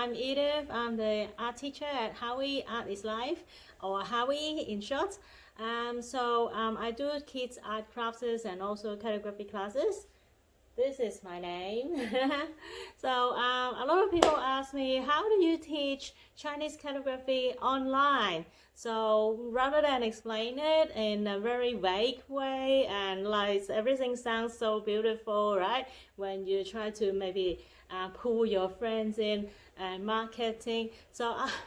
I'm Edith. I'm the art teacher at Howie Art is Life, or Howie in short. I do kids art classes and also calligraphy classes. This is my name. A lot of people ask me, how do you teach Chinese calligraphy online? So rather than explain it in a very vague way and like everything sounds so beautiful, right? When you try to maybe pull your friends in and marketing.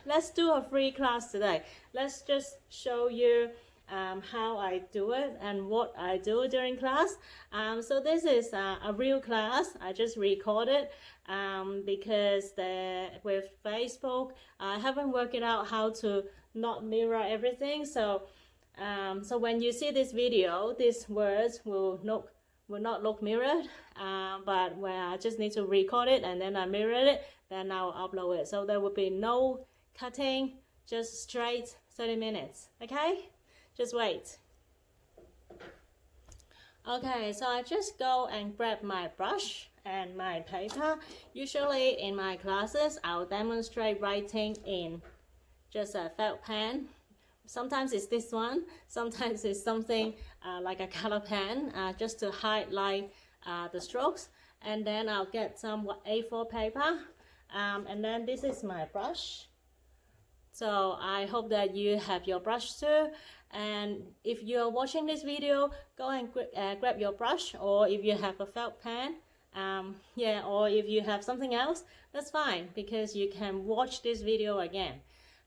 Let's do a free class today. Let's just show you how I do it and what I do during class. So this is a real class. I just recorded because with Facebook, I haven't worked it out how to not mirror everything. So when you see this video, these words will not look mirrored, but when I just need to record it and then I mirror it, then I'll upload it. So there will be no cutting, just straight 30 minutes, okay? Just wait. Okay, so I just go and grab my brush and my paper. Usually in my classes, I'll demonstrate writing in just a felt pen. Sometimes it's this one, sometimes it's something like a color pen, just to highlight the strokes. And then I'll get some A4 paper, and then this is my brush. So I hope that you have your brush too. And if you're watching this video, go and grab your brush, or if you have a felt pen, or if you have something else, that's fine, because you can watch this video again.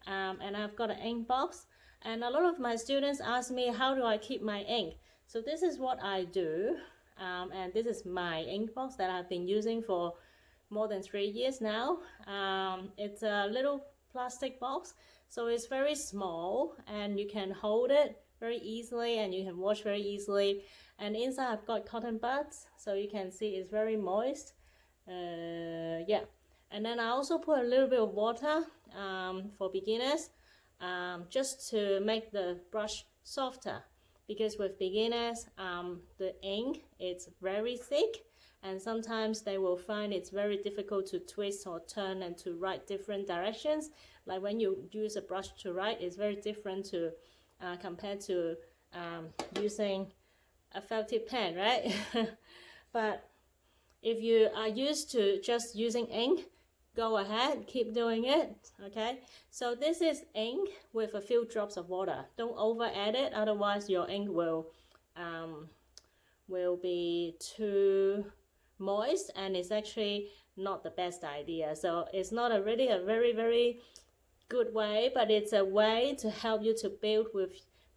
And I've got an ink box, and a lot of my students ask me, how do I keep my ink? So this is what I do, and this is my ink box that I've been using for more than 3 years now. It's a little plastic box, so it's very small and you can hold it very easily and you can wash very easily. And inside I've got cotton buds, so you can see it's very moist. And then I also put a little bit of water for beginners, just to make the brush softer, because with beginners the ink is very thick, and sometimes they will find it's very difficult to twist or turn and to write different directions. Like when you use a brush to write, it's very different to compared to using a felt tip pen, right? But if you are used to just using ink, go ahead, keep doing it, okay? So this is ink with a few drops of water. Don't over add it, otherwise your ink will be too moist, and it's actually not the best idea. So it's not really a very good way, but it's a way to help you to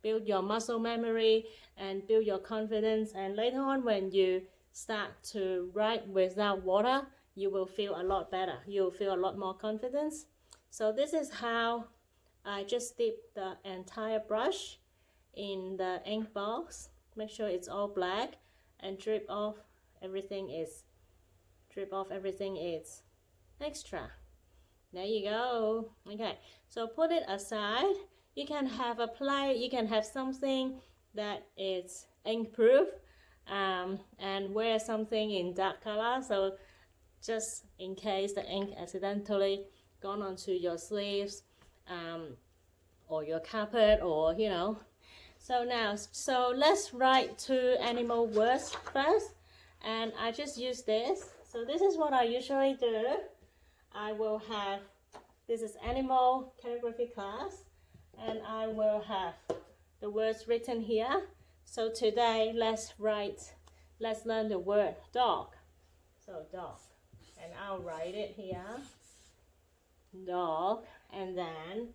build your muscle memory and build your confidence. And later on, when you start to write without water, you will feel a lot better. You'll feel a lot more confidence. So this is how I just dip the entire brush in the ink box. Make sure it's all black and drip off everything is extra. There you go. Okay, so put it aside. You can have a plate, you can have something that is ink proof, and wear something in dark color, so just in case the ink accidentally gone onto your sleeves, or your carpet, or you know. So let's write 2 animal words first, and I just use this. So this is what I usually do. I will have, this is animal calligraphy class, and I will have the words written here. So today let's learn the word dog. So dog, and I'll write it here, dog. And then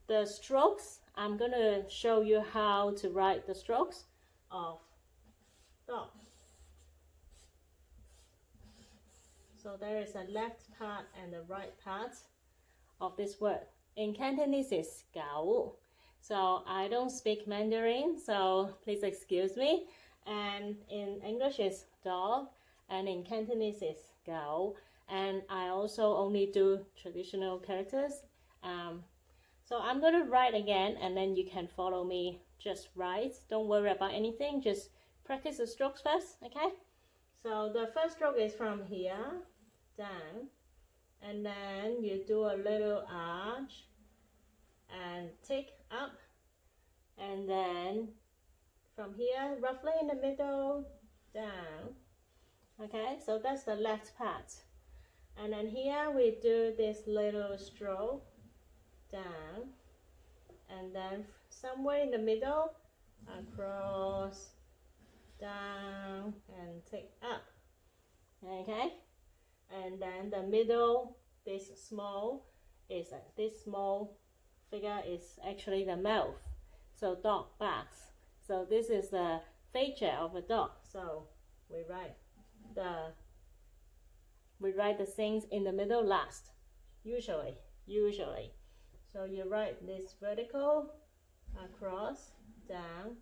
the strokes, I'm gonna show you how to write the strokes of dog. So there is a left part and the right part of this word. In Cantonese it's gao. So I don't speak Mandarin, so please excuse me. And in English it's dog, and in Cantonese it's gao. And I also only do traditional characters. So I'm going to write again, and then you can follow me. Just write. Don't worry about anything. Just practice the strokes first, okay? So the first stroke is from here down, and then you do a little arch and tick up, and then from here roughly in the middle down. Okay, so that's the left part. And then here we do this little stroke down, and then somewhere in the middle across, down, and tick up. Okay, and then the middle, this small figure is actually the mouth, so dog barks. So this is the feature of a dog. So we write the things in the middle last, usually. So you write this vertical, across, down,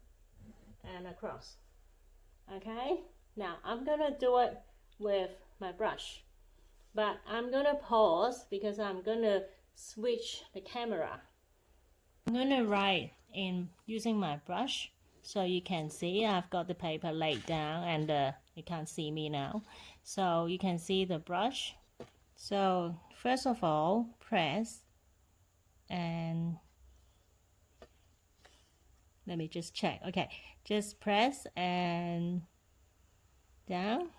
and across. Okay, now I'm gonna do it with my brush, but I'm gonna pause because I'm gonna switch the camera. I'm gonna write in using my brush, so you can see I've got the paper laid down, and you can't see me now, so you can see the brush. So first of all, press, and let me just check. Okay, just press and down.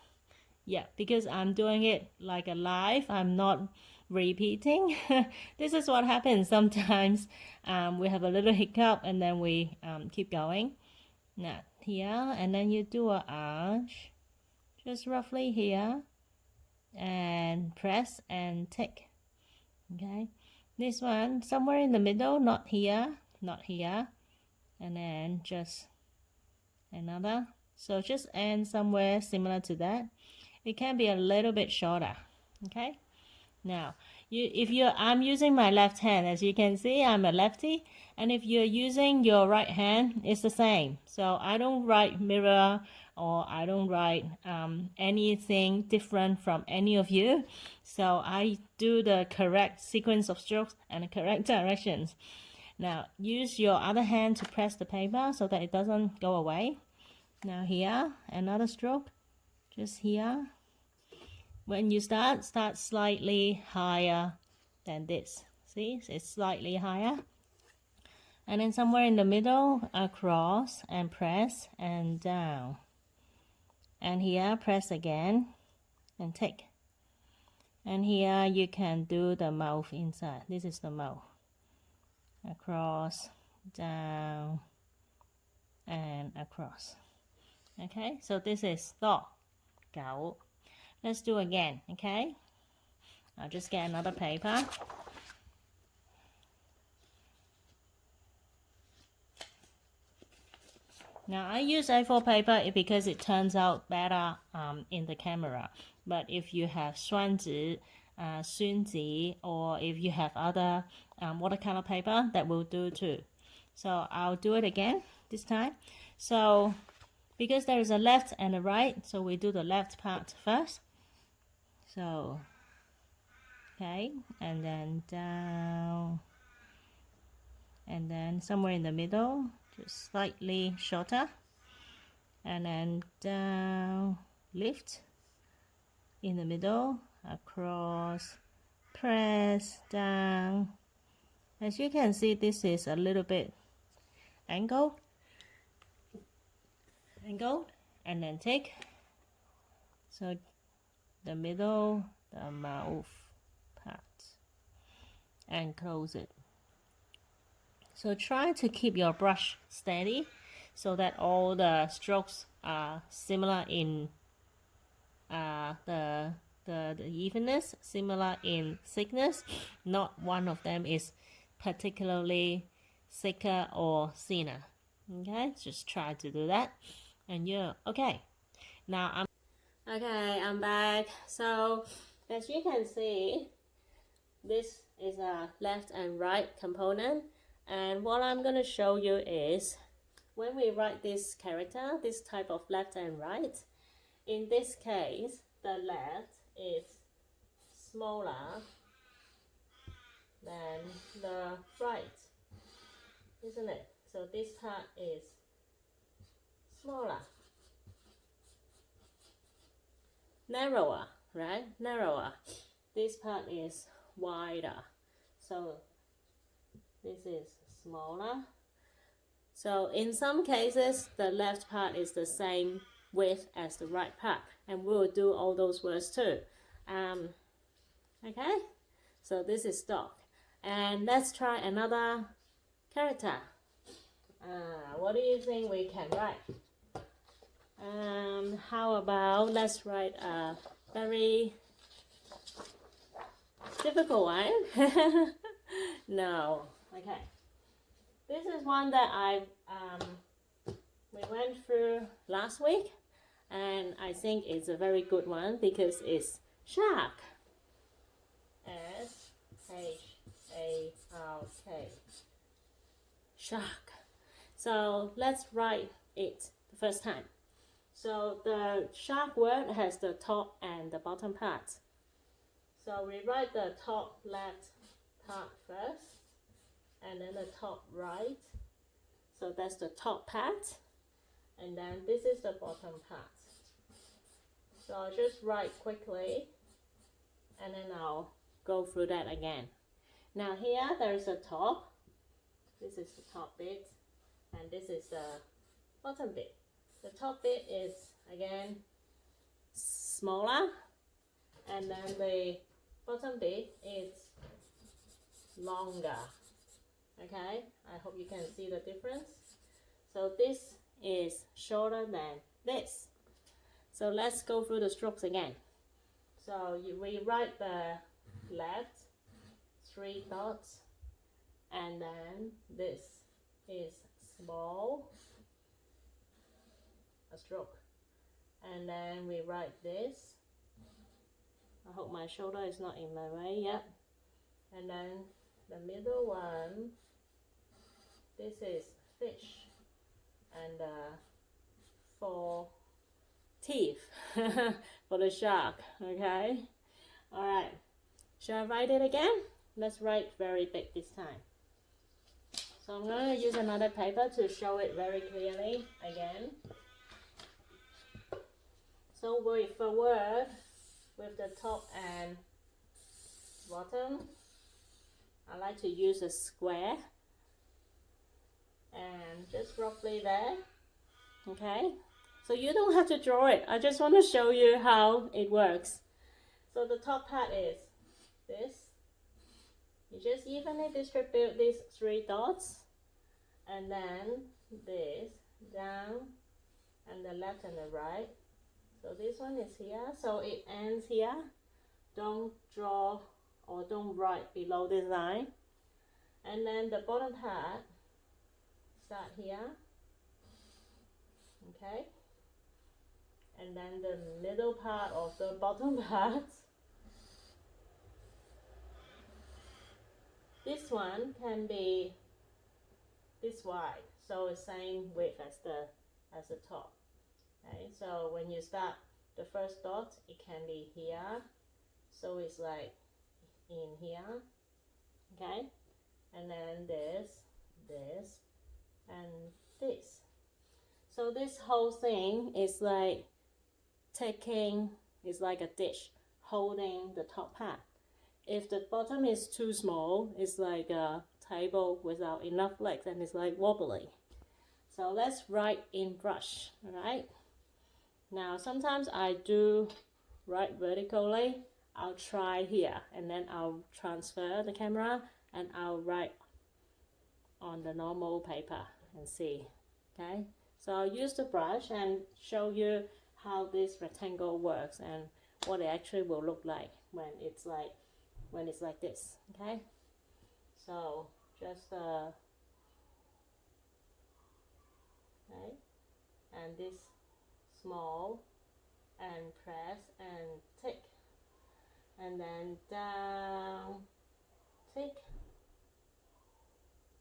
Yeah, because I'm doing it like a live, I'm not repeating. This is what happens sometimes. We have a little hiccup and then we keep going. Now here, and then you do an arch just roughly here, and press and tick. Okay, this one somewhere in the middle, not here, and then just another. So just end somewhere similar to that. It can be a little bit shorter. Okay, now I'm using my left hand. As you can see, I'm a lefty, and if you're using your right hand, it's the same. So I don't write mirror, or I don't write anything different from any of you. So I do the correct sequence of strokes and the correct directions. Now use your other hand to press the paper so that it doesn't go away. Now here, another stroke, just here. When you start slightly higher than this. See, it's slightly higher. And then somewhere in the middle, across, and press, and down. And here, press again, and tick. And here you can do the mouth inside. This is the mouth. Across, down, and across. Okay, so this is dog, gao. Let's do again, okay? I'll just get another paper. Now I use A4 paper because it turns out better in the camera. But if you have 宣纸, 宣纸, or if you have other watercolor paper, that will do too. So I'll do it again this time. So because there is a left and a right, so we do the left part first. So, okay, and then down, and then somewhere in the middle, just slightly shorter, and then down, lift, in the middle, across, press, down. As you can see, this is a little bit angled, and then tick. So the middle, the mouth part, and close it. So try to keep your brush steady so that all the strokes are similar in the evenness, similar in thickness. Not one of them is particularly thicker or thinner. Okay, just try to do that, and you're okay. Now I'm back. So as you can see, this is a left and right component, and what I'm going to show you is when we write this character, this type of left and right, in this case the left is smaller than the right, isn't it? So this part is smaller, narrower, right? Narrower. this part is wider, so this is smaller. So in some cases, the left part is the same width as the right part, and we'll do all those words too. Okay, so this is dog, and let's try another character. What do you think we can write? How about let's write a very difficult one? No. Okay. This is one that we went through last week, and I think it's a very good one because it's shark. S-H-A-R-K. Shark. So let's write it the first time. So the shark word has the top and the bottom part. So we write the top left part first, and then the top right. So that's the top part, and then this is the bottom part. So I'll just write quickly, and then I'll go through that again. Now here there's a top. This is the top bit, and this is the bottom bit. The top bit is again smaller, and then the bottom bit is longer. Okay, I hope you can see the difference. So this is shorter than this. So let's go through the strokes again. So we write the left 3 dots, and then this is small, a stroke, and then we write this. I hope my shoulder is not in my way. Yep. And then the middle one, this is fish, and 4 teeth for the shark. Okay, all right, shall I write it again? Let's write very big this time. So I'm going to use another paper to show it very clearly again. So with a word with the top and bottom, I like to use a square, and just roughly there. Okay, so you don't have to draw it. I just want to show you how it works. So the top part is this. You just evenly distribute these 3 dots, and then this down, and the left and the right. So this one is here, so it ends here. Don't draw or don't write below this line. And then the bottom part start here. Okay, and then the middle part of the bottom part, this one can be this wide, so it's same width as the top. Okay, so when you start the first dot, it can be here, so it's like in here. Okay, and then this, and this. So this whole thing is like is like a dish holding the top part. If the bottom is too small, it's like a table without enough legs, and it's like wobbly. So let's write in brush. All right, now sometimes I do write vertically. I'll try here, and then I'll transfer the camera, and I'll write on the normal paper and see. Okay, so I'll use the brush and show you how this rectangle works and what it actually will look like when it's like this. Okay, so just okay, and this small, and press and tick, and then down, tick,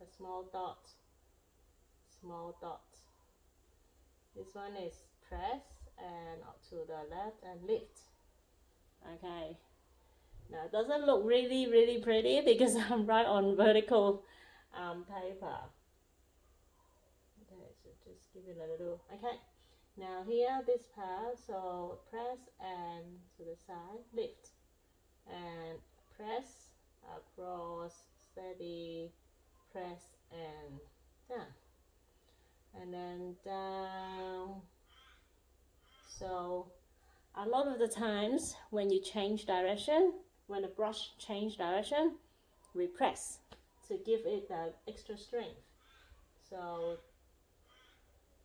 a small dot. This one is press and up to the left and lift. Okay, now it doesn't look really pretty because I'm right on vertical paper. Okay, so just give it a little. Okay, now here this part, so press and to the side, lift, and steady, press and down, and then down. So a lot of the times when you change direction, when the brush change direction, we press to give it that extra strength. So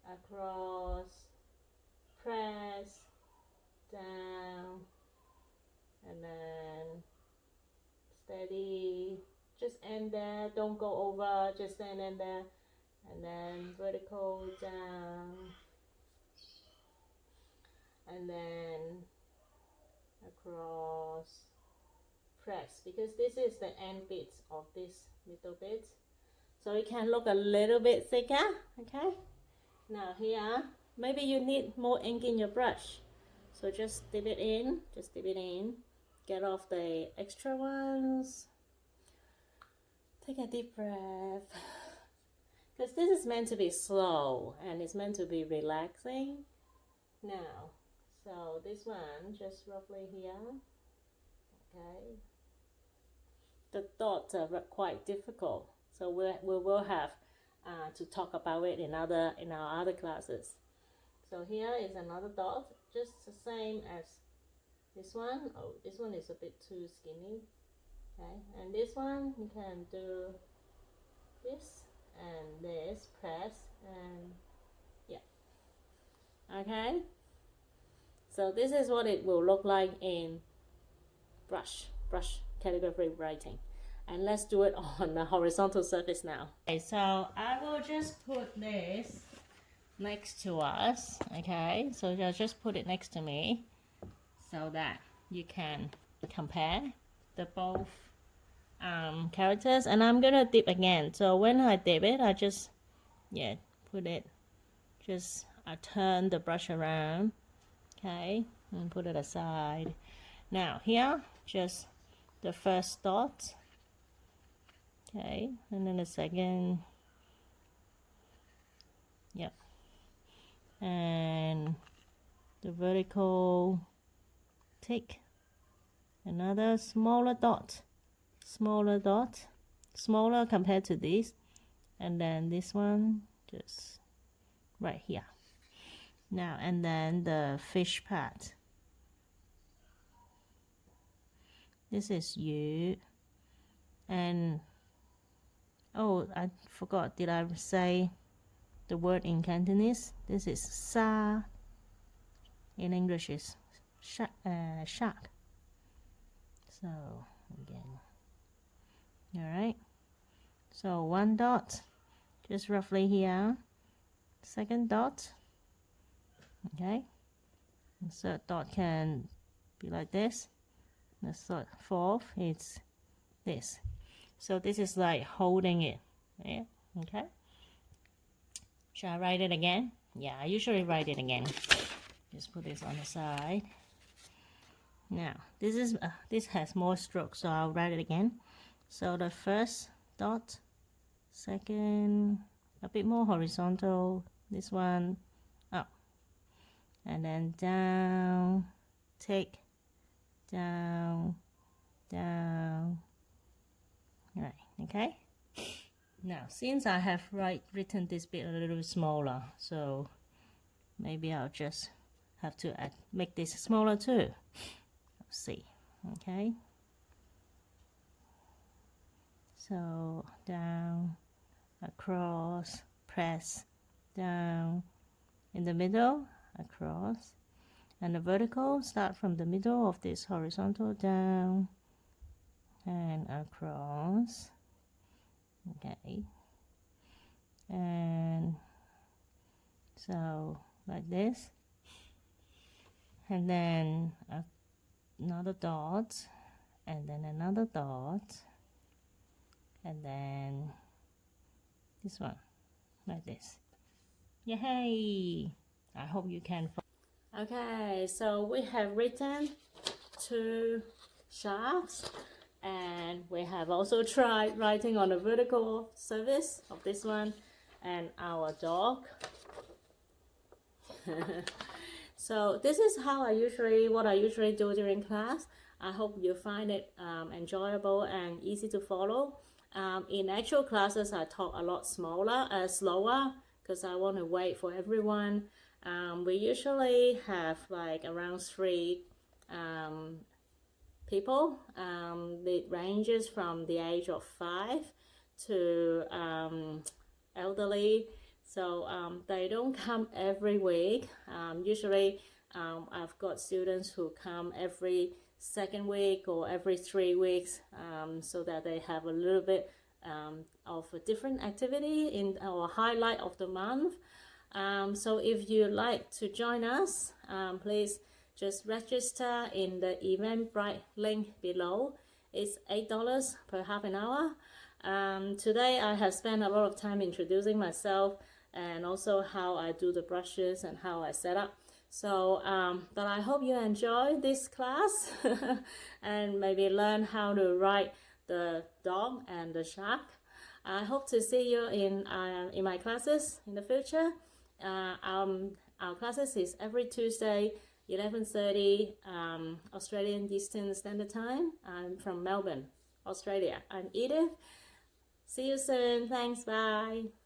across, press, down, and then steady, just end there, don't go over, just stand in there, and then vertical down, and then across, press, because this is the end bit of this little bit, so it can look a little bit thicker. Okay, now here maybe you need more ink in your brush, so just dip it in, get off the extra ones, take a deep breath, because this is meant to be slow and it's meant to be relaxing. Now, so this one just roughly here. Okay, the dots are quite difficult, so we will have to talk about it in our other classes. So here is another dot, just the same as this one. Oh, this one is a bit too skinny. Okay, and this one you can do this and this, press, and yeah. Okay, so this is what it will look like in brush calligraphy writing. And let's do it on a horizontal surface now. Okay, so I will just put this next to us. Okay, so I'll just put it next to me so that you can compare the both characters. And I'm gonna dip again, so when I dip it, I just put it, just I turn the brush around, okay, and put it aside. Now here, just the first dot, okay, and then the second, yep, and the vertical, take another smaller dot, smaller compared to this, and then this one just right here. Now, and then the fish part, this is you, and oh, I forgot, did I say the word in Cantonese? This is sa, in English is shark. So again, all right, so one dot just roughly here, second dot, okay, the third dot can be like this, the third, fourth, it's this. So this is like holding it. Yeah, okay. Shall I write it again? Yeah, I usually write it again. Just put this on the side. Now, this has more strokes, so I'll write it again. So the first dot, second, a bit more horizontal, this one up, and then down, take, down, down, right, okay. Now, since I have written this bit a little smaller, so maybe I'll just have to make this smaller too. Let's see, okay. So down, across, press, down, in the middle, across, and the vertical start from the middle of this horizontal, down and across, okay, and so like this, and then another dot, and then another dot, and then this one like this. Yay! I hope you can. Okay, so we have written 2 sharks, and we have also tried writing on the vertical surface of this one and our dog. So this is how what I usually do during class. I hope you find it enjoyable and easy to follow. In actual classes, I talk a lot slower, because I want to wait for everyone. We usually have like around 3 people. It ranges from the age of 5 to elderly. So they don't come every week. Usually I've got students who come every second week or every 3 weeks, so that they have a little bit of a different activity in our highlight of the month. So if you like to join us, please just register in the Eventbrite link below. It's $8 per half an hour. Today I have spent a lot of time introducing myself and also how I do the brushes and how I set up. So, but I hope you enjoy this class and maybe learn how to write the dog and the shark. I hope to see you in my classes in the future. Our classes is every Tuesday, 11:30 Australian Eastern Standard Time. I'm from Melbourne, Australia. I'm Edith. See you soon. Thanks. Bye.